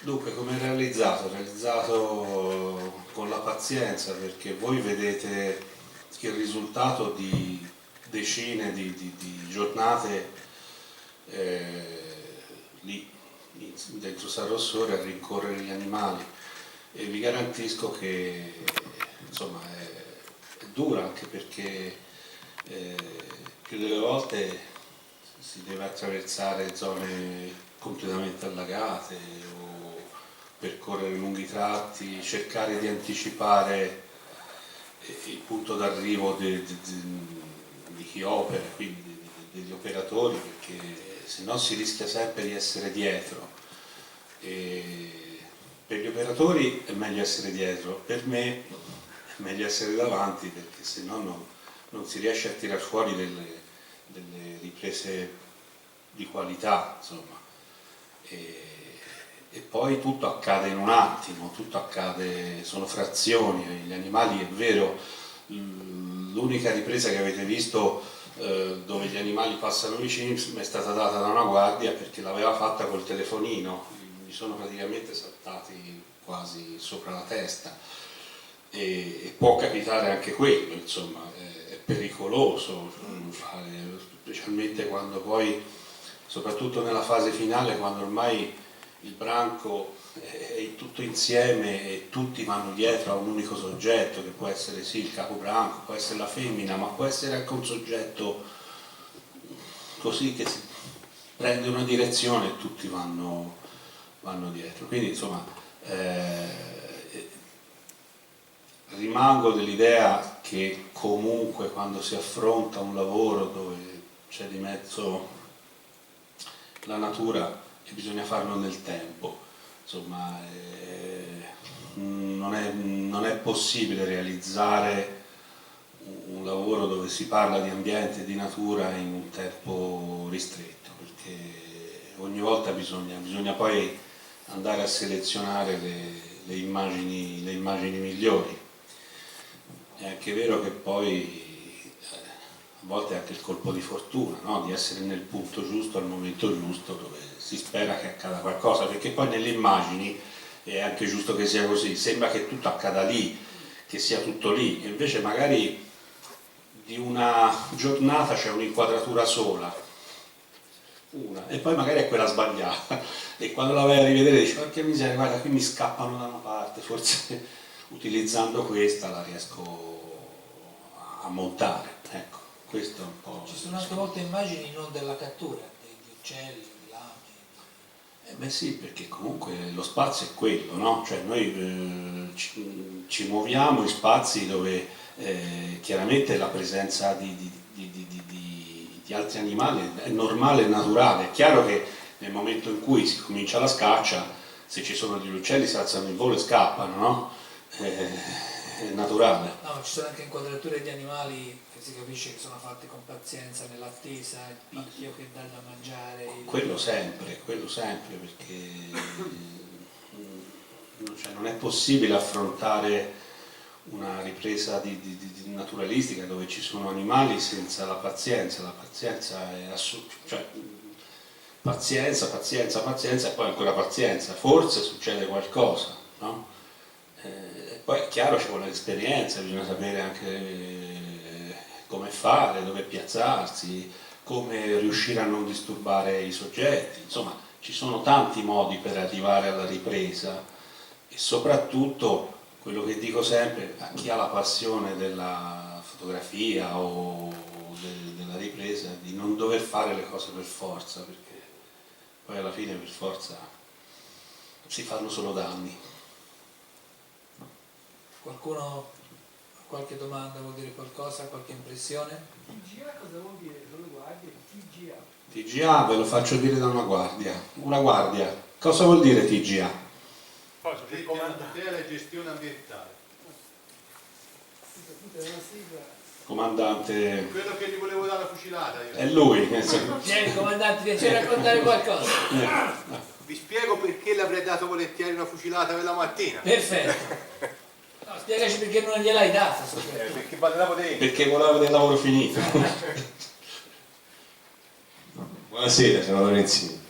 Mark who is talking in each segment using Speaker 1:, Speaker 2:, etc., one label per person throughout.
Speaker 1: Dunque, come è realizzato? Realizzato con la pazienza, perché voi vedete il risultato di decine di giornate lì dentro San Rossore a rincorrere gli animali, e vi garantisco che insomma è dura, anche perché più delle volte si deve attraversare zone completamente allagate o percorrere lunghi tratti, cercare di anticipare il punto d'arrivo di chi opera, quindi degli operatori, perché se no si rischia sempre di essere dietro. E per gli operatori è meglio essere dietro, per me è meglio essere davanti, perché se no non si riesce a tirar fuori delle riprese di qualità, insomma. E poi tutto accade in un attimo, tutto accade, sono frazioni, gli animali, è vero, l'unica ripresa che avete visto dove gli animali passano vicini mi è stata data da una guardia, perché l'aveva fatta col telefonino, mi sono praticamente saltati quasi sopra la testa, e può capitare anche quello, insomma, è pericoloso fare, specialmente quando poi, soprattutto nella fase finale, quando ormai il branco è tutto insieme e tutti vanno dietro a un unico soggetto, che può essere sì il capobranco, può essere la femmina, ma può essere anche un soggetto così che si prende una direzione e tutti vanno dietro. Quindi insomma rimango dell'idea che comunque quando si affronta un lavoro dove c'è di mezzo la natura, che bisogna farlo nel tempo, insomma non è possibile realizzare un lavoro dove si parla di ambiente e di natura in un tempo ristretto, perché ogni volta bisogna poi andare a selezionare le immagini migliori. È anche vero che poi a volte è anche il colpo di fortuna, no? Di essere nel punto giusto al momento giusto, dove si spera che accada qualcosa, perché poi nelle immagini è anche giusto che sia così, sembra che tutto accada lì, che sia tutto lì, e invece magari di una giornata c'è un'inquadratura sola, una, e poi magari è quella sbagliata, e quando la vai a rivedere dici porca miseria, guarda, qui mi scappano da una parte, forse utilizzando questa la riesco a montare, ecco, questo è un po'.
Speaker 2: Ci sono anche molte immagini non della cattura, di uccelli, di lame.
Speaker 1: Beh sì, perché comunque lo spazio è quello, no? Cioè noi ci muoviamo in spazi dove chiaramente la presenza di altri animali è normale e naturale. È chiaro che nel momento in cui si comincia la scaccia, se ci sono degli uccelli si alzano in volo e scappano, no? È naturale.
Speaker 2: No, ma ci sono anche inquadrature di animali che si capisce che sono fatti con pazienza, nell'attesa, il picchio che dà da mangiare.
Speaker 1: Quello sempre, perché cioè, non è possibile affrontare una ripresa naturalistica dove ci sono animali senza la pazienza. La pazienza è cioè, pazienza e poi ancora pazienza, forse succede qualcosa, no? Poi è chiaro, ci vuole l'esperienza, bisogna sapere anche come fare, dove piazzarsi, come riuscire a non disturbare i soggetti, insomma ci sono tanti modi per arrivare alla ripresa, e soprattutto quello che dico sempre a chi ha la passione della fotografia o della ripresa, di non dover fare le cose per forza, perché poi alla fine per forza si fanno solo danni.
Speaker 2: Qualcuno ha qualche domanda, vuol dire qualcosa, qualche impressione?
Speaker 3: TGA cosa vuol dire? Dove guardi? TGA.
Speaker 1: TGA ve lo faccio dire da una guardia. Una guardia. Cosa vuol dire TGA?
Speaker 4: Tutela e gestione ambientale.
Speaker 1: Comandante.
Speaker 4: Quello che gli volevo dare la fucilata. Io.
Speaker 1: È lui.
Speaker 2: Vieni comandante, piace raccontare qualcosa?
Speaker 4: Vi spiego perché le avrei dato volentieri una fucilata quella mattina.
Speaker 2: Perfetto. No, spiegaci perché non gliel'hai data.
Speaker 4: Perché badavo dentro.
Speaker 1: Perché voleva del lavoro finito.
Speaker 5: Buonasera, signor Lorenzini.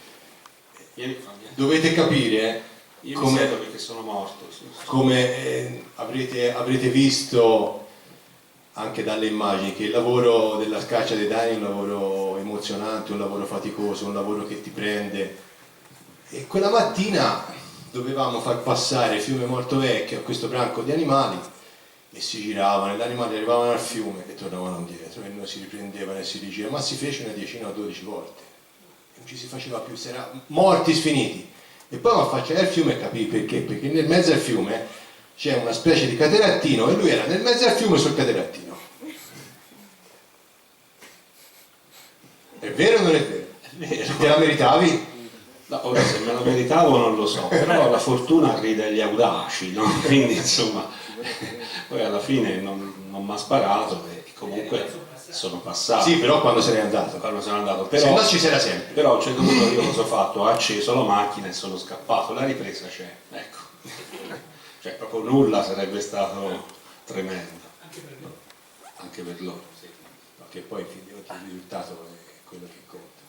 Speaker 1: Vieni qua, vieni.
Speaker 5: Dovete capire,
Speaker 1: Io mi siedo perché sono morto.
Speaker 5: Come avrete visto anche dalle immagini, che il lavoro della scaccia dei daini è un lavoro emozionante, un lavoro faticoso, un lavoro che ti prende. E quella mattina dovevamo far passare Fiume Morto Vecchio a questo branco di animali e si giravano, e gli animali arrivavano al fiume e tornavano indietro e non si riprendevano e si rigiravano, ma si fece una 10 o 12 volte. Non ci si faceva più, si era morti sfiniti. E poi mi affacciai al fiume e capii perché, perché nel mezzo al fiume c'è una specie di caterattino e lui era nel mezzo al fiume sul caterattino. È vero o non è vero?
Speaker 1: È vero.
Speaker 5: Te la meritavi?
Speaker 1: No, ora se me lo meritavo non lo so, però la fortuna ride agli audaci, no? Quindi insomma, poi alla fine non mi ha sparato e comunque sono passato.
Speaker 5: Sì, però quando se n'è andato.
Speaker 1: Quando sono andato,
Speaker 5: Se no ci sarà sempre.
Speaker 1: però a un certo punto io cosa ho fatto? Ho acceso la macchina e sono scappato, la ripresa c'è, ecco. Cioè proprio nulla sarebbe stato tremendo. Anche per loro, sì.
Speaker 5: Perché poi in fin dei conti il risultato è quello che conta.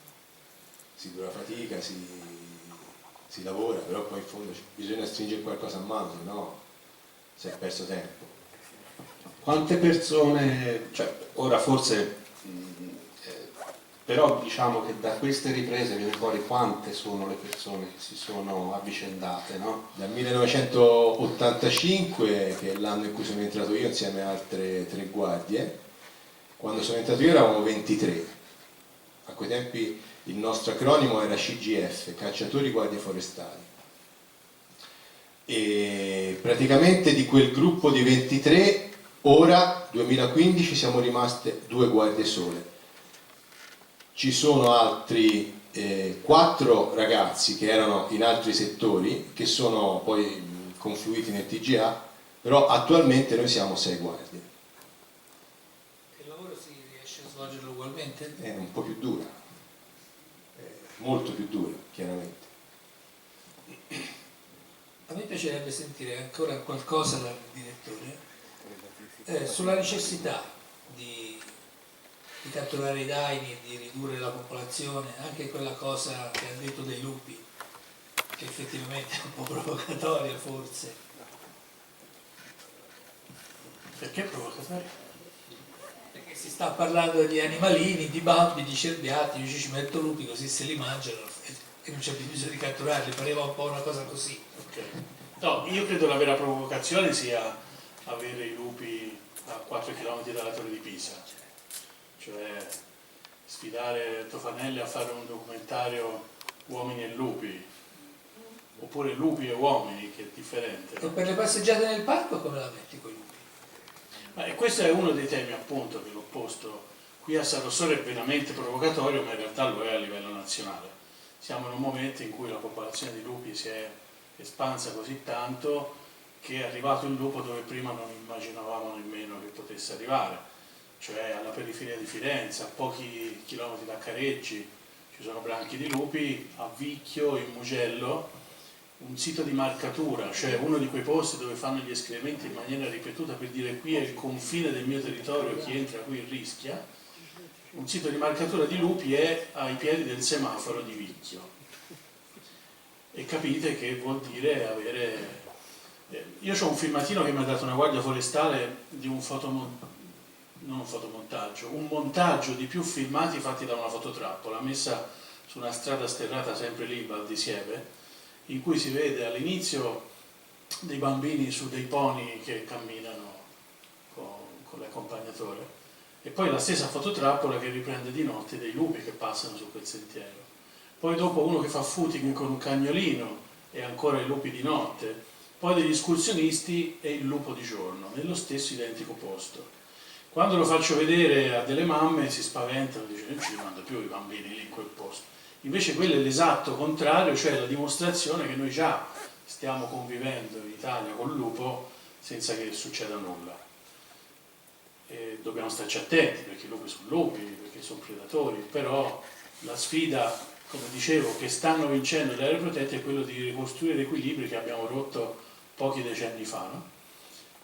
Speaker 5: Si dura fatica, si lavora, però poi in fondo bisogna stringere qualcosa a mano, se no si è perso tempo.
Speaker 1: Quante persone, cioè ora forse, però diciamo che da queste riprese viene fuori quante sono le persone che si sono avvicendate, no?
Speaker 5: Dal 1985, che è l'anno in cui sono entrato io insieme a altre 3 guardie, quando sono entrato io eravamo 23. A quei tempi il nostro acronimo era CGF, Cacciatori Guardie Forestali. E praticamente di quel gruppo di 23, ora, 2015, siamo rimaste 2 guardie sole. Ci sono altri 4 ragazzi che erano in altri settori, che sono poi confluiti nel TGA, però attualmente noi siamo 6 guardie.
Speaker 2: Il lavoro si riesce a svolgerlo ugualmente?
Speaker 5: È un po' più dura, molto più dura, chiaramente.
Speaker 2: A me piacerebbe sentire ancora qualcosa dal direttore sulla necessità di catturare i daini e di ridurre la popolazione, anche quella cosa che ha detto dei lupi, che effettivamente è un po' provocatoria forse.
Speaker 3: Perché provocatorio?
Speaker 2: Perché si sta parlando di animalini, di bambi, di cerbiati, io ci metto lupi così se li mangiano e non c'è più bisogno di catturarli, pareva un po' una cosa così.
Speaker 3: Ok. No, io credo la vera provocazione sia avere i lupi a 4 km dalla torre di Pisa, cioè sfidare Tofanelli a fare un documentario uomini e lupi, oppure lupi e uomini, che è differente,
Speaker 2: E
Speaker 3: no?
Speaker 2: per le passeggiate nel parco come la metti con i lupi?
Speaker 3: E questo è uno dei temi appunto che l'ho posto qui a San Rossore, è veramente provocatorio, ma in realtà lo è a livello nazionale. Siamo in un momento in cui la popolazione di lupi si è espansa così tanto che è arrivato il lupo dove prima non immaginavamo nemmeno che potesse arrivare, cioè alla periferia di Firenze, a pochi chilometri da Careggi ci sono branchi di lupi, a Vicchio, in Mugello, un sito di marcatura, cioè uno di quei posti dove fanno gli escrementi in maniera ripetuta per dire qui è il confine del mio territorio, chi entra qui rischia. Un sito di marcatura di lupi è ai piedi del semaforo di Vicchio. E capite che vuol dire avere... Io ho un filmatino che mi ha dato una guardia forestale di un un montaggio di più filmati fatti da una fototrappola messa su una strada sterrata sempre lì, Val di Sieve, in cui si vede all'inizio dei bambini su dei pony che camminano con l'accompagnatore e poi la stessa fototrappola che riprende di notte dei lupi che passano su quel sentiero. Poi dopo uno che fa footing con un cagnolino e ancora i lupi di notte, poi degli escursionisti e il lupo di giorno, nello stesso identico posto. Quando lo faccio vedere a delle mamme si spaventano, dicono non ci mando più i bambini lì in quel posto. Invece quello è l'esatto contrario, cioè la dimostrazione che noi già stiamo convivendo in Italia col lupo senza che succeda nulla. E dobbiamo starci attenti perché i lupi sono lupi, perché sono predatori, però la sfida, come dicevo, che stanno vincendo le aree protette è quello di ricostruire equilibri che abbiamo rotto pochi decenni fa, no?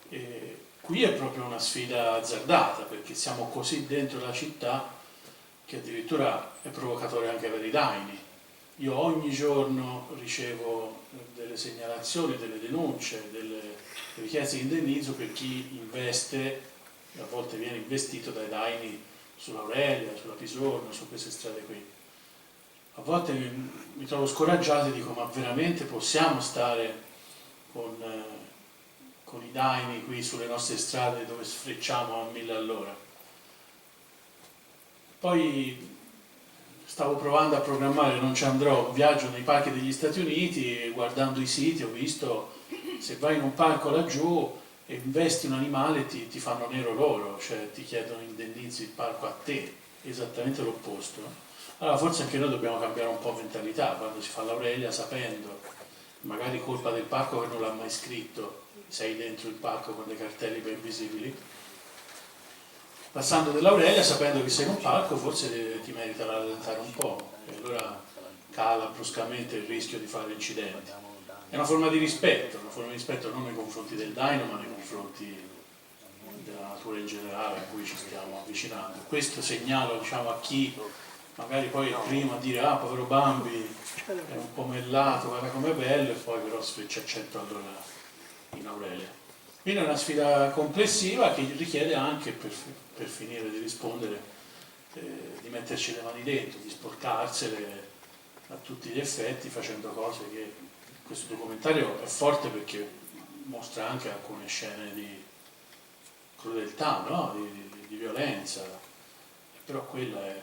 Speaker 3: E qui è proprio una sfida azzardata perché siamo così dentro la città che addirittura è provocatorio anche avere i daini, Io ogni giorno ricevo delle segnalazioni, delle denunce, delle richieste di indennizzo per chi investe, e a volte viene investito dai daini sull'Aurelia, sulla Pisorno, su queste strade qui. A volte mi trovo scoraggiato e dico: ma veramente possiamo stare con i daini qui sulle nostre strade dove sfrecciamo a 1000 all'ora? Poi stavo provando a programmare, non ci andrò, un viaggio nei parchi degli Stati Uniti e guardando i siti ho visto, se vai in un parco laggiù e investi un animale ti fanno nero loro, cioè ti chiedono indennizzi il parco a te, esattamente l'opposto. Allora forse anche noi dobbiamo cambiare un po' mentalità quando si fa l'Aurelia, sapendo, magari colpa del parco che non l'ha mai scritto, sei dentro il parco con dei cartelli ben visibili, passando dell'Aurelia sapendo che sei in un parco forse ti merita rallentare un po', e allora cala bruscamente il rischio di fare incidenti. È una forma di rispetto non nei confronti del daino ma nei confronti della natura in generale a cui ci stiamo avvicinando. Questo segnalo, diciamo, a chi magari poi è prima a dire: ah, povero Bambi, è un po' mellato, guarda com'è bello, e poi però sfreccia a 100 all'ora in Aurelia. Quindi è una sfida complessiva che richiede anche, per finire di rispondere, di metterci le mani dentro, di sporcarsele a tutti gli effetti, facendo cose che questo documentario è forte perché mostra anche alcune scene di crudeltà, no? di violenza, però quella è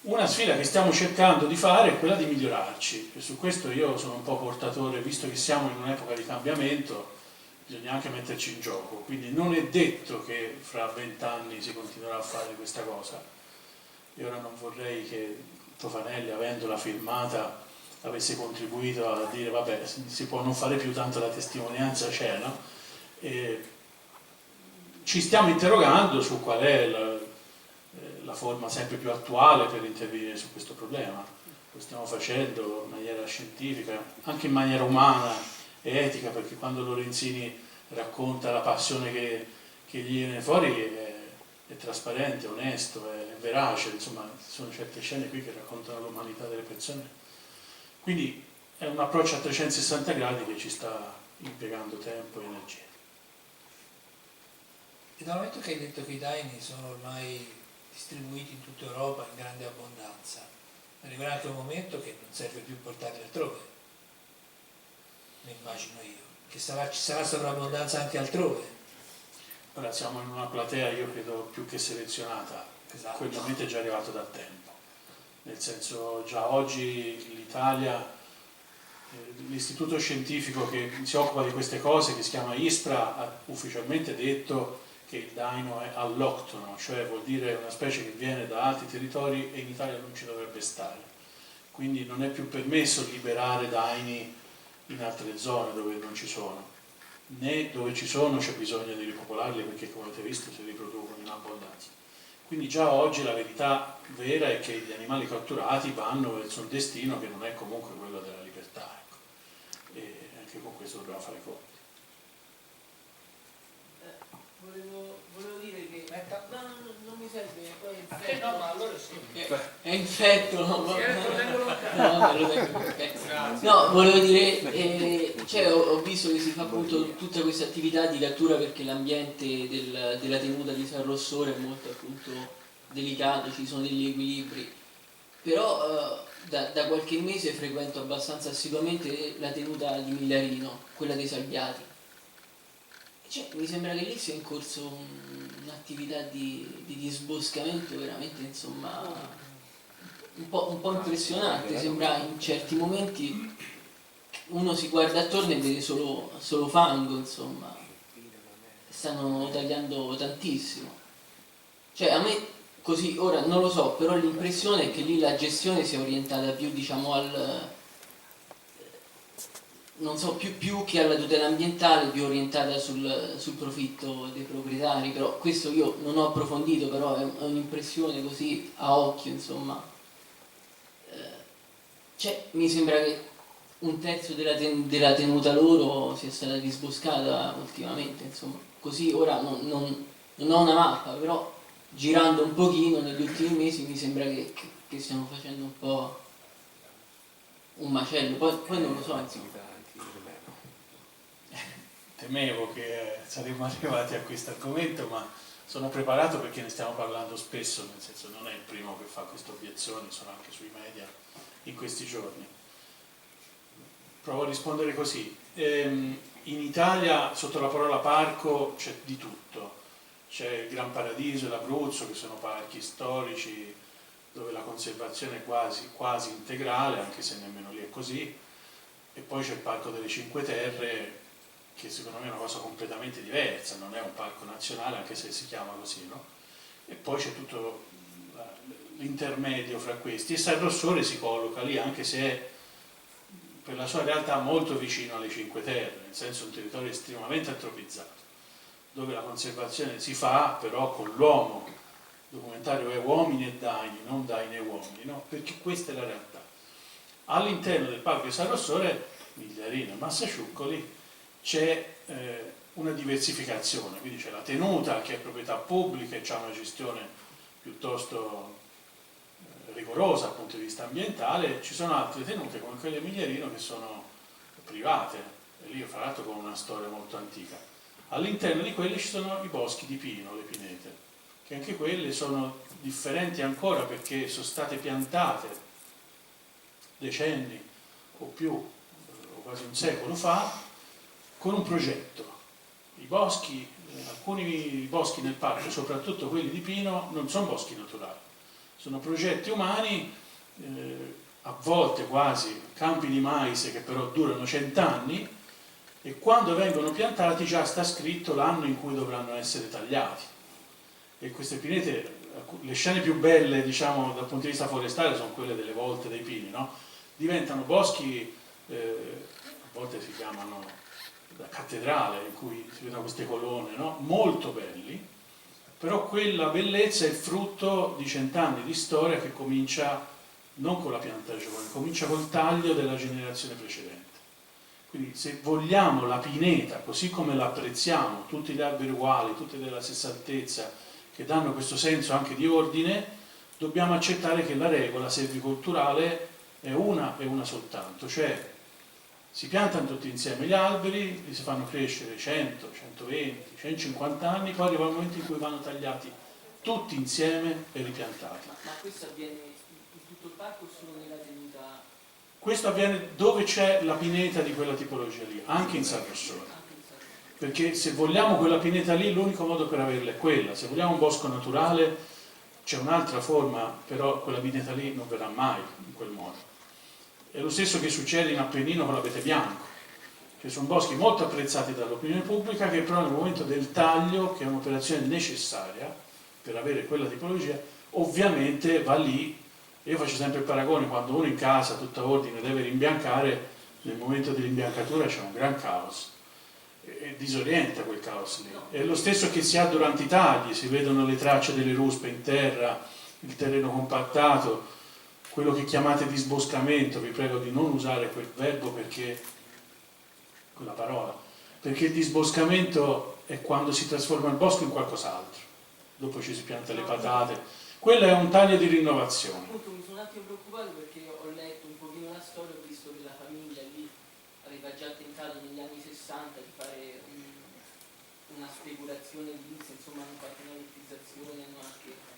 Speaker 3: una sfida che stiamo cercando di fare, è quella di migliorarci, e su questo io sono un po' portatore, visto che siamo in un'epoca di cambiamento, bisogna anche metterci in gioco, quindi non è detto che fra 20 anni si continuerà a fare questa cosa. Io ora non vorrei che Tofanelli, avendola filmata, avesse contribuito a dire: vabbè, si può non fare più, tanto la testimonianza c'è, no? E ci stiamo interrogando su qual è la forma sempre più attuale per intervenire su questo problema. Lo stiamo facendo in maniera scientifica, anche in maniera umana e etica, perché quando Lorenzini racconta la passione che gli viene fuori è trasparente, onesto, è verace, insomma ci sono certe scene qui che raccontano l'umanità delle persone. Quindi è un approccio a 360 gradi che ci sta impiegando tempo e energia.
Speaker 2: E dal momento che hai detto che i daini sono ormai distribuiti in tutta Europa in grande abbondanza, arriverà anche un momento che non serve più portarli altrove, mi immagino io, che ci sarà sovrabbondanza anche altrove.
Speaker 3: Ora siamo in una platea, io credo, più che selezionata,
Speaker 2: Esatto.
Speaker 3: quel momento è già arrivato da tempo, nel senso già oggi l'Italia, l'istituto scientifico che si occupa di queste cose, che si chiama ISPRA, ha ufficialmente detto che il daino è alloctono, cioè vuol dire una specie che viene da altri territori e in Italia non ci dovrebbe stare. Quindi non è più permesso liberare daini in altre zone dove non ci sono, né dove ci sono c'è bisogno di ripopolarli perché, come avete visto, si riproducono in abbondanza. Quindi già oggi la verità vera è che gli animali catturati vanno verso un destino che non è comunque quello della libertà, ecco. E anche con questo dobbiamo fare conto.
Speaker 6: Volevo dire che non mi serve, poi
Speaker 2: No, ma allora sì.
Speaker 6: è infetto, no?
Speaker 2: Lo tengo
Speaker 6: No, lo tengo, ok. No, volevo dire, cioè, ho visto che si fa appunto tutta questa attività di cattura perché l'ambiente della tenuta di San Rossore è molto appunto delicato, ci sono degli equilibri, però da qualche mese frequento abbastanza assiduamente la tenuta di Millarino, quella dei Salviati. Cioè, mi sembra che lì sia in corso un'attività di disboscamento veramente, insomma, un po' impressionante. Sembra in certi momenti uno si guarda attorno e vede solo fango, insomma. Stanno tagliando tantissimo. Cioè, a me così, ora non lo so, però l'impressione è che lì la gestione sia orientata più, diciamo, non so, più che alla tutela ambientale, più orientata sul profitto dei proprietari, però questo io non ho approfondito, però è un'impressione così a occhio, insomma. Cioè, mi sembra che un terzo della tenuta loro sia stata disboscata ultimamente, insomma. Così ora non ho una mappa, però girando un pochino negli ultimi mesi mi sembra che stiamo facendo un po' macello, poi non lo so, insomma.
Speaker 3: Temevo che saremmo arrivati a questo argomento, ma sono preparato perché ne stiamo parlando spesso, nel senso non è il primo che fa queste obiezioni, sono anche sui media in questi giorni. Provo a rispondere così. In Italia sotto la parola parco c'è di tutto, c'è il Gran Paradiso e l'Abruzzo, che sono parchi storici dove la conservazione è quasi integrale, anche se nemmeno lì è così, e poi c'è il Parco delle Cinque Terre, che secondo me è una cosa completamente diversa, non è un parco nazionale anche se si chiama così, no? E poi c'è tutto l'intermedio fra questi, e San Rossore si colloca lì anche se è per la sua realtà molto vicino alle Cinque Terre, nel senso un territorio estremamente antropizzato, dove la conservazione si fa però con l'uomo, il documentario è uomini e daini, non daini e uomini, no? Perché questa è la realtà. All'interno del parco di San Rossore, Migliarino e Massasciuccoli, c'è una diversificazione, quindi c'è la tenuta che è proprietà pubblica e ha una gestione piuttosto rigorosa dal punto di vista ambientale, ci sono altre tenute come quelle di Migliarino che sono private, e lì fra l'altro con una storia molto antica. All'interno di quelle ci sono i boschi di pino, le pinete, che anche quelle sono differenti ancora perché sono state piantate decenni o più, o quasi un secolo fa, con un progetto. I boschi, alcuni boschi nel parco, soprattutto quelli di pino, non sono boschi naturali, sono progetti umani, a volte quasi campi di mais che però durano 100 anni, e quando vengono piantati già sta scritto l'anno in cui dovranno essere tagliati. E queste pinete, le scene più belle, diciamo, dal punto di vista forestale sono quelle delle volte dei pini, no? Diventano boschi, a volte si chiamano la cattedrale, in cui si vedono queste colonne, no? Molto belli, però quella bellezza è il frutto di 100 anni di storia che comincia non con la piantagione, comincia col taglio della generazione precedente. Quindi se vogliamo la pineta, così come la apprezziamo, tutti gli alberi uguali, tutti della stessa altezza, che danno questo senso anche di ordine, dobbiamo accettare che la regola selvicolturale è una e una soltanto, cioè si piantano tutti insieme gli alberi, li si fanno crescere 100, 120, 150 anni, poi arriva il momento in cui vanno tagliati tutti insieme e ripiantati.
Speaker 6: Ma questo avviene in tutto il parco o solo nella tenuta?
Speaker 3: Questo avviene dove c'è la pineta di quella tipologia lì, anche in San Rossore. Perché se vogliamo quella pineta lì, l'unico modo per averla è quella. Se vogliamo un bosco naturale, c'è un'altra forma, però quella pineta lì non verrà mai in quel modo. È lo stesso che succede in Appennino con l'abete bianco. Ci sono boschi molto apprezzati dall'opinione pubblica che però nel momento del taglio, che è un'operazione necessaria per avere quella tipologia, ovviamente va lì. Io faccio sempre il paragone, quando uno in casa, tutta ordine, deve rimbiancare, nel momento dell'imbiancatura c'è un gran caos e disorienta quel caos lì. È lo stesso che si ha durante i tagli, si vedono le tracce delle ruspe in terra, il terreno compattato, quello che chiamate disboscamento. Vi prego di non usare quel verbo, perché quella parola, perché il disboscamento è quando si trasforma il bosco in qualcos'altro, dopo ci si pianta le patate. Quello è un taglio di rinnovazione.
Speaker 6: Appunto, mi sono un attimo preoccupato perché ho letto un pochino la storia, ho visto che la famiglia lì aveva già tentato negli anni 60 di fare una speculazione edilizia, insomma hanno fatto una nettizzazione,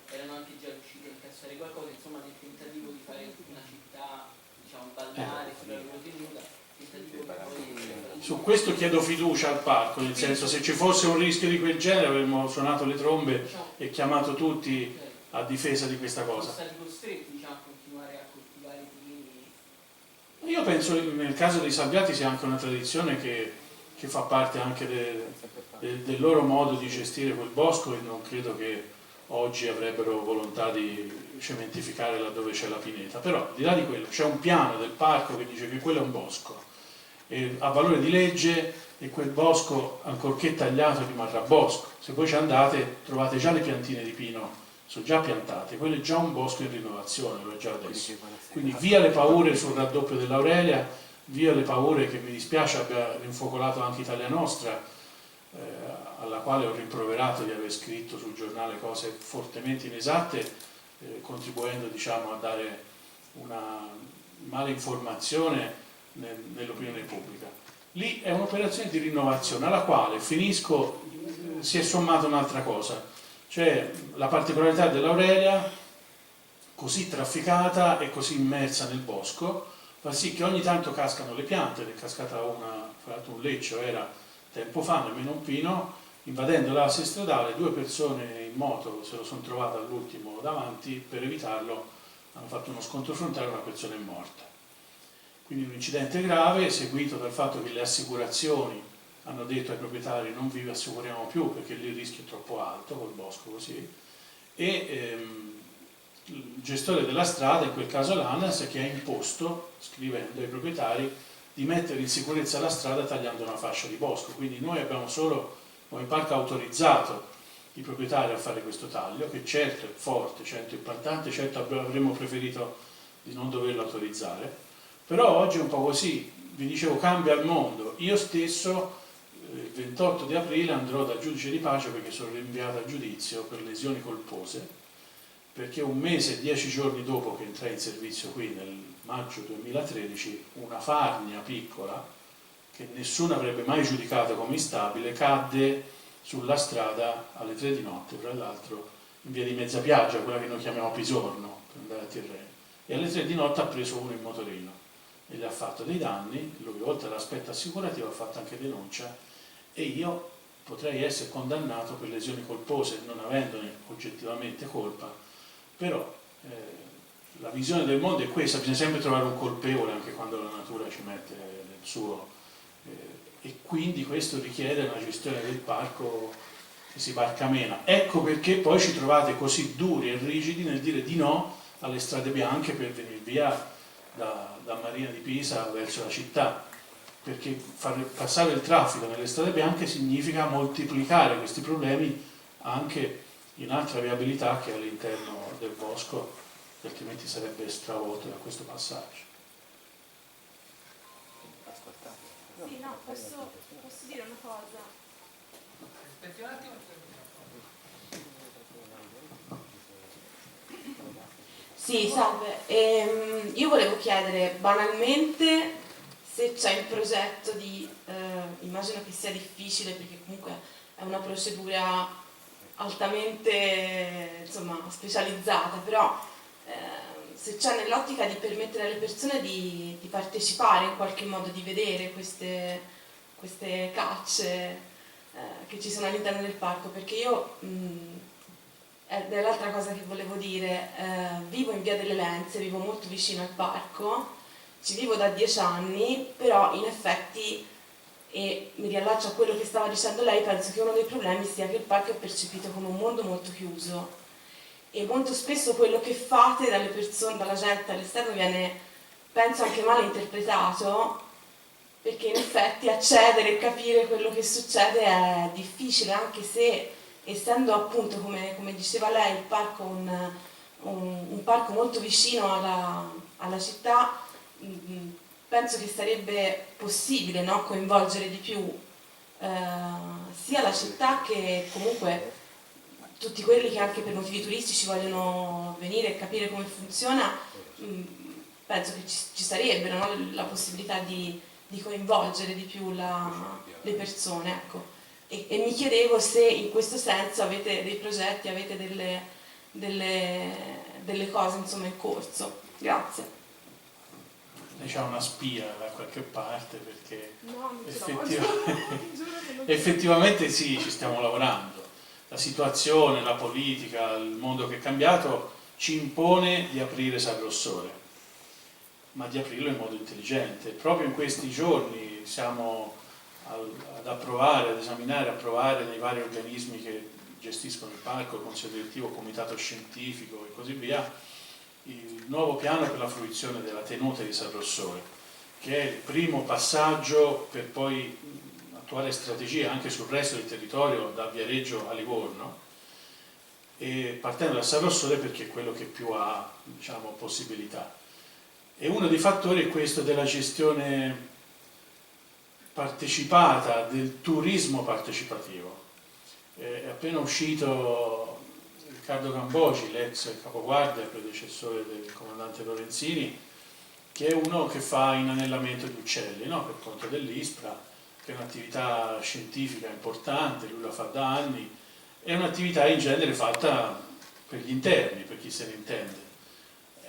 Speaker 6: erano anche già riusciti a incassare qualcosa, insomma nel tentativo di fare una città, diciamo, balneare sulla loro tenuta.
Speaker 3: Su questo chiedo fiducia al parco, nel senso, se ci fosse un rischio di quel genere avremmo suonato le trombe e chiamato tutti a difesa di questa cosa.
Speaker 6: Sono stati costretti, diciamo, a continuare a coltivare i pini.
Speaker 3: Io penso che nel caso dei Salviati sia anche una tradizione che fa parte anche del loro modo di gestire quel bosco, e non credo che oggi avrebbero volontà di cementificare laddove c'è la pineta. Però al di là di quello c'è un piano del parco che dice che quello è un bosco e ha valore di legge, e quel bosco, ancorché tagliato, rimarrà bosco. Se voi ci andate trovate già le piantine di pino, sono già piantate, quello è già un bosco in rinnovazione, lo è già adesso. Quindi via le paure sul raddoppio dell'Aurelia, via le paure che mi dispiace abbia rinfocolato anche Italia Nostra, alla quale ho rimproverato di aver scritto sul giornale cose fortemente inesatte, contribuendo, diciamo, a dare malinformazione nell'opinione pubblica. Lì è un'operazione di rinnovazione alla quale, finisco, si è sommata un'altra cosa, cioè la particolarità dell'Aurelia, così trafficata e così immersa nel bosco, fa sì che ogni tanto cascano le piante. Ne è cascata una, fra l'altro un leccio era tempo fa, nemmeno un pino, invadendo l'asse stradale, 2 persone in moto se lo sono trovate all'ultimo davanti, per evitarlo hanno fatto uno scontro frontale e una persona è morta. Quindi un incidente grave seguito dal fatto che le assicurazioni hanno detto ai proprietari non vi assicuriamo più perché lì il rischio è troppo alto col bosco così, e il gestore della strada, in quel caso l'ANAS, che ha imposto, scrivendo ai proprietari, di mettere in sicurezza la strada tagliando una fascia di bosco. Quindi noi abbiamo solo come parco autorizzato i proprietari a fare questo taglio, che certo è forte, certo è impattante, certo avremmo preferito di non doverlo autorizzare, però oggi è un po' così, vi dicevo, cambia il mondo. Io stesso il 28 di aprile andrò dal giudice di pace perché sono rinviato a giudizio per lesioni colpose, perché un mese e 10 giorni dopo che entrai in servizio qui nel maggio 2013, una farnia piccola che nessuno avrebbe mai giudicato come instabile cadde sulla strada alle 3 di notte, tra l'altro in via di Mezzapiaggia, quella che noi chiamiamo Pisorno, per andare a Tirreno, e alle 3 di notte ha preso uno in motorino e gli ha fatto dei danni. Lui, oltre all'aspetto assicurativo, ha fatto anche denuncia, e io potrei essere condannato per lesioni colpose non avendone oggettivamente colpa, però la visione del mondo è questa, bisogna sempre trovare un colpevole anche quando la natura ci mette nel suo, e quindi questo richiede una gestione del parco che si barcamena. Ecco perché poi ci trovate così duri e rigidi nel dire di no alle strade bianche per venire via da Marina di Pisa verso la città, perché far passare il traffico nelle strade bianche significa moltiplicare questi problemi anche in altra viabilità che all'interno del bosco, che altrimenti sarebbe stravolto da questo passaggio.
Speaker 7: Sì, no, posso dire una cosa?
Speaker 2: Aspetti un attimo.
Speaker 7: Sì, salve. Io volevo chiedere banalmente se c'è in progetto di, immagino che sia difficile perché comunque è una procedura altamente, insomma, specializzata, però se c'è nell'ottica di permettere alle persone di partecipare in qualche modo, di vedere queste cacce che ci sono all'interno del parco, perché io, ed è l'altra cosa che volevo dire, vivo in via delle Lenze, vivo molto vicino al parco, ci vivo da 10 anni, però in effetti, e mi riallaccio a quello che stava dicendo lei, penso che uno dei problemi sia che il parco è percepito come un mondo molto chiuso, e molto spesso quello che fate dalle persone, dalla gente all'esterno viene, penso, anche male interpretato, perché in effetti accedere e capire quello che succede è difficile, anche se, essendo appunto, come diceva lei, il parco un parco molto vicino alla città, penso che sarebbe possibile, no, coinvolgere di più sia la città che comunque tutti quelli che anche per motivi turistici vogliono venire e capire come funziona. Penso che ci sarebbe, no, la possibilità di coinvolgere di più le persone, ecco. E mi chiedevo se in questo senso avete dei progetti, avete delle cose, insomma, in corso. Grazie.
Speaker 3: Lei c'ha una spia da qualche parte, perché
Speaker 7: No,
Speaker 3: effettivamente sì, ci stiamo lavorando. La situazione, la politica, il mondo che è cambiato ci impone di aprire San Rossore, ma di aprirlo in modo intelligente. Proprio in questi giorni siamo ad approvare, ad esaminare, approvare nei vari organismi che gestiscono il parco, consiglio direttivo, comitato scientifico e così via, il nuovo piano per la fruizione della tenuta di San Rossore, che è il primo passaggio per poi attuare strategie anche sul resto del territorio, da Viareggio a Livorno, e partendo da San Rossore perché è quello che più ha, diciamo, possibilità. E uno dei fattori è questo della gestione partecipata, del turismo partecipativo. È appena uscito Riccardo Camboci, l'ex capoguardia, predecessore del comandante Lorenzini, che è uno che fa inanellamento di uccelli, no? Per conto dell'ISPRA, che è un'attività scientifica importante, lui la fa da anni, è un'attività in genere fatta per gli interni, per chi se ne intende.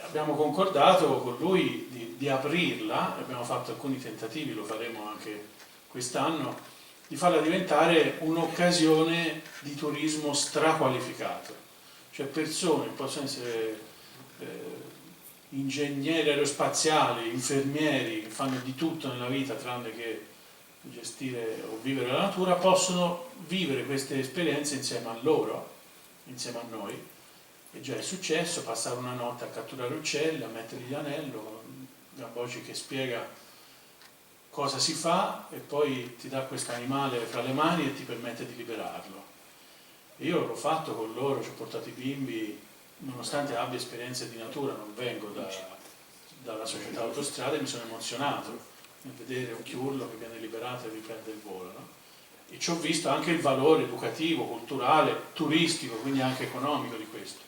Speaker 3: Abbiamo concordato con lui di aprirla, abbiamo fatto alcuni tentativi, lo faremo anche quest'anno, di farla diventare un'occasione di turismo straqualificato, cioè persone che possono essere ingegneri aerospaziali, infermieri, che fanno di tutto nella vita tranne che gestire o vivere la natura, possono vivere queste esperienze insieme a loro, insieme a noi. E già è successo, passare una notte a catturare uccelli, a mettergli l'anello, con Gamboci che spiega cosa si fa e poi ti dà questo animale fra le mani e ti permette di liberarlo. E io l'ho fatto con loro, ci ho portato i bimbi, nonostante abbia esperienze di natura, non vengo dalla società autostrade, mi sono emozionato nel vedere un chiurlo che viene liberato e riprende il volo, no? E ci ho visto anche il valore educativo, culturale, turistico, quindi anche economico di questo.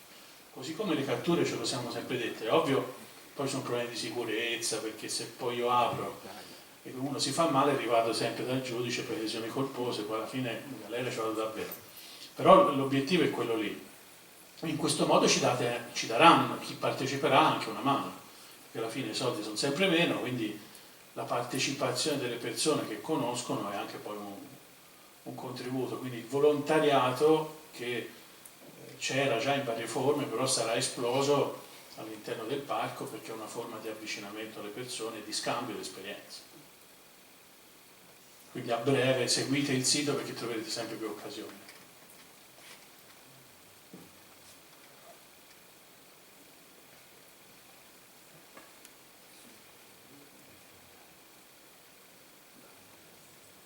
Speaker 3: Così come le catture ce lo siamo sempre dette, è ovvio, poi sono problemi di sicurezza, perché se poi io apro e uno si fa male, arrivato sempre dal giudice per lesioni colpose, poi alla fine in galera ci vado davvero. Però l'obiettivo è quello lì. In questo modo ci daranno, chi parteciperà, anche una mano, perché alla fine i soldi sono sempre meno, quindi la partecipazione delle persone che conoscono è anche poi un contributo, quindi il volontariato che c'era già in varie forme, però sarà esploso all'interno del parco perché è una forma di avvicinamento alle persone e di scambio di esperienze. Quindi a breve seguite il sito perché troverete sempre più occasioni.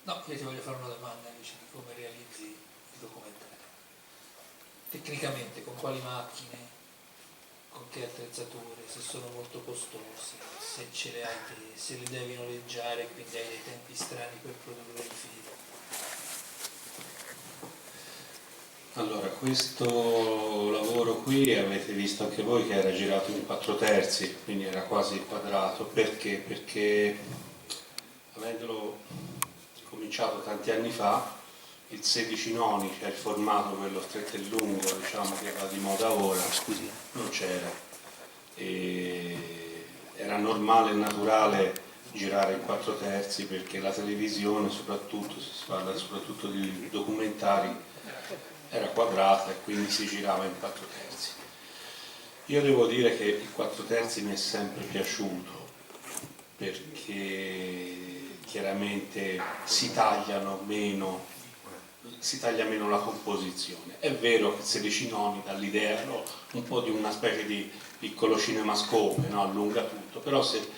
Speaker 2: No, io ti voglio fare una domanda invece di come realizzi il documentario. Tecnicamente, con quali macchine, con che attrezzature, se sono molto costose, se ce le hai te, se le devi noleggiare, quindi hai dei tempi strani per produrre il film.
Speaker 1: Allora, questo lavoro qui avete visto anche voi che era girato in 4/3, quindi era quasi quadrato. Perché? Perché avendolo cominciato tanti anni fa, il 16 noni, cioè il formato quello stretto e lungo, diciamo che va di moda ora, non c'era. E era normale e naturale girare in 4/3 perché la televisione, soprattutto, si parla soprattutto di documentari, era quadrata e quindi si girava in 4/3. Io devo dire che il 4/3 mi è sempre piaciuto perché chiaramente si taglia meno la composizione. È vero che 16 noni dà l'idea, no, un po' di una specie di piccolo cinemascope, no? Allunga tutto, però se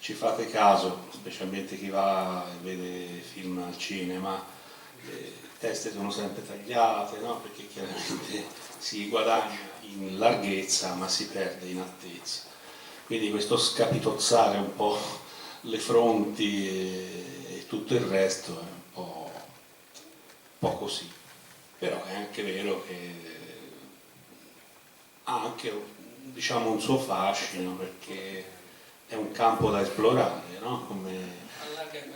Speaker 1: ci fate caso, specialmente chi va e vede film al cinema, le teste sono sempre tagliate, no? Perché chiaramente si guadagna in larghezza ma si perde in altezza. Quindi questo scapitozzare un po' le fronti e tutto il resto è un po' così. Però è anche vero che ha anche, diciamo, un suo fascino perché è un campo da esplorare, no? Come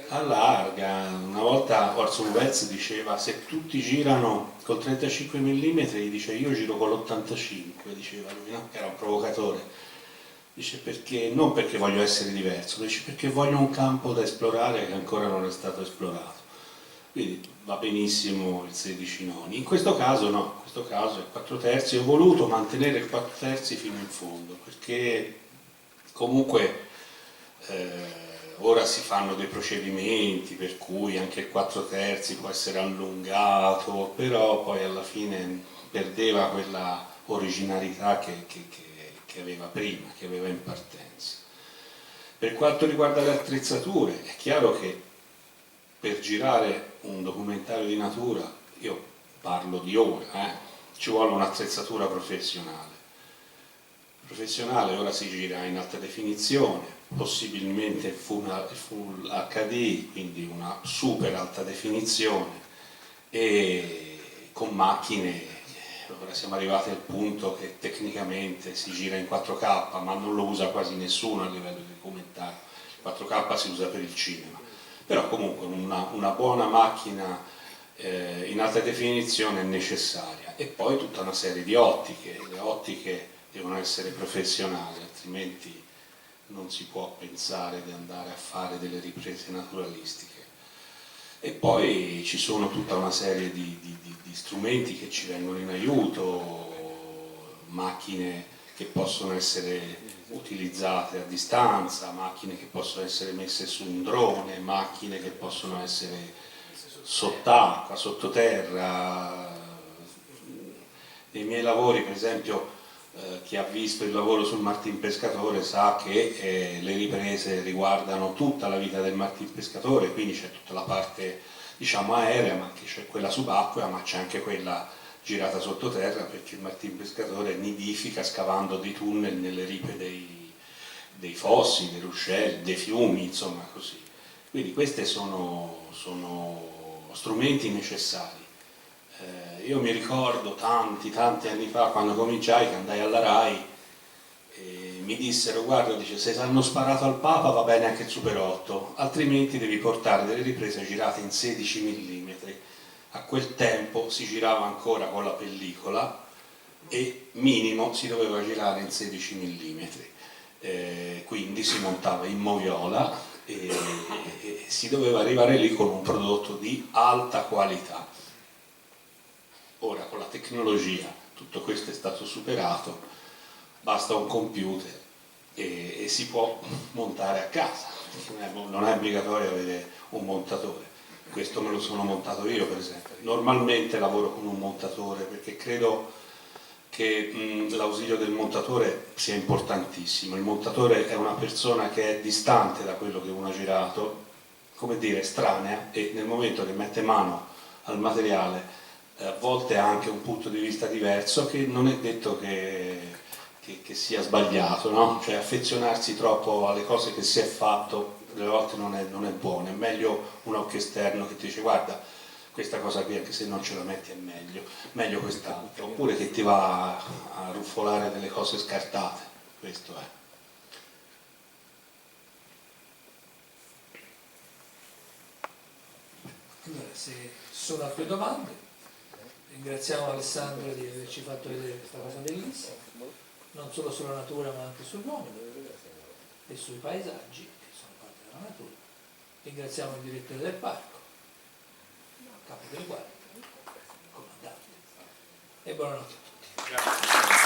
Speaker 1: allarga. Una volta Orson Welles diceva: se tutti girano col 35 mm, dice io giro con l'85, diceva lui, no? Che era un provocatore. Dice perché, non perché voglio essere diverso, dice perché voglio un campo da esplorare che ancora non è stato esplorato. Quindi va benissimo il 16 noni. In questo caso no, in questo caso è 4/3. Ho voluto mantenere il 4/3 fino in fondo perché comunque ora si fanno dei procedimenti per cui anche il 4/3 può essere allungato, però poi alla fine perdeva quella originalità che aveva prima, che aveva in partenza. Per quanto riguarda le attrezzature, è chiaro che per girare un documentario di natura, io parlo di ora, ci vuole un'attrezzatura professionale. Professionale, ora si gira in alta definizione, possibilmente full HD, quindi una super alta definizione, e con macchine ora siamo arrivati al punto che tecnicamente si gira in 4K, ma non lo usa quasi nessuno a livello di documentario. Il 4K si usa per il cinema, però comunque una buona macchina in alta definizione è necessaria. E poi tutta una serie di ottiche, le ottiche devono essere professionali, altrimenti non si può pensare di andare a fare delle riprese naturalistiche. E poi ci sono tutta una serie di strumenti che ci vengono in aiuto, macchine che possono essere utilizzate a distanza, macchine che possono essere messe su un drone, macchine che possono essere sott'acqua, sottoterra. Nei miei lavori, per esempio, chi ha visto il lavoro sul Martin Pescatore sa che le riprese riguardano tutta la vita del Martin Pescatore, quindi c'è tutta la parte, diciamo, aerea, ma anche c'è quella subacquea, ma c'è anche quella girata sottoterra, perché il Martin Pescatore nidifica scavando dei tunnel nelle ripe dei fossi, dei ruscelli, dei fiumi, insomma così. Quindi questi sono strumenti necessari. Io mi ricordo tanti anni fa, quando cominciai, che andai alla RAI e mi dissero: guarda, dice, se hanno sparato al Papa va bene anche il Super 8, altrimenti devi portare delle riprese girate in 16 mm. A quel tempo si girava ancora con la pellicola e minimo si doveva girare in 16 mm. Quindi si montava in moviola e si doveva arrivare lì con un prodotto di alta qualità. Ora con la tecnologia tutto questo è stato superato, basta un computer e si può montare a casa, non è obbligatorio avere un montatore. Questo me lo sono montato io, per esempio. Normalmente lavoro con un montatore perché credo che l'ausilio del montatore sia importantissimo. Il montatore è una persona che è distante da quello che uno ha girato, come dire, estranea, e nel momento che mette mano al materiale a volte ha anche un punto di vista diverso, che non è detto che sia sbagliato, no? Cioè affezionarsi troppo alle cose che si è fatto delle volte non è buono. È meglio un occhio esterno che ti dice: guarda, questa cosa qui anche se non ce la metti è meglio quest'altro, oppure che ti va a ruffolare delle cose scartate. Questo è.
Speaker 2: Allora, se sono altre domande, ringraziamo Alessandro di averci fatto vedere questa cosa bellissima, non solo sulla natura ma anche sull'uomo e sui paesaggi che sono parte della natura. Ringraziamo il direttore del parco, capo del guardia, comandante, e buonanotte a tutti. Grazie.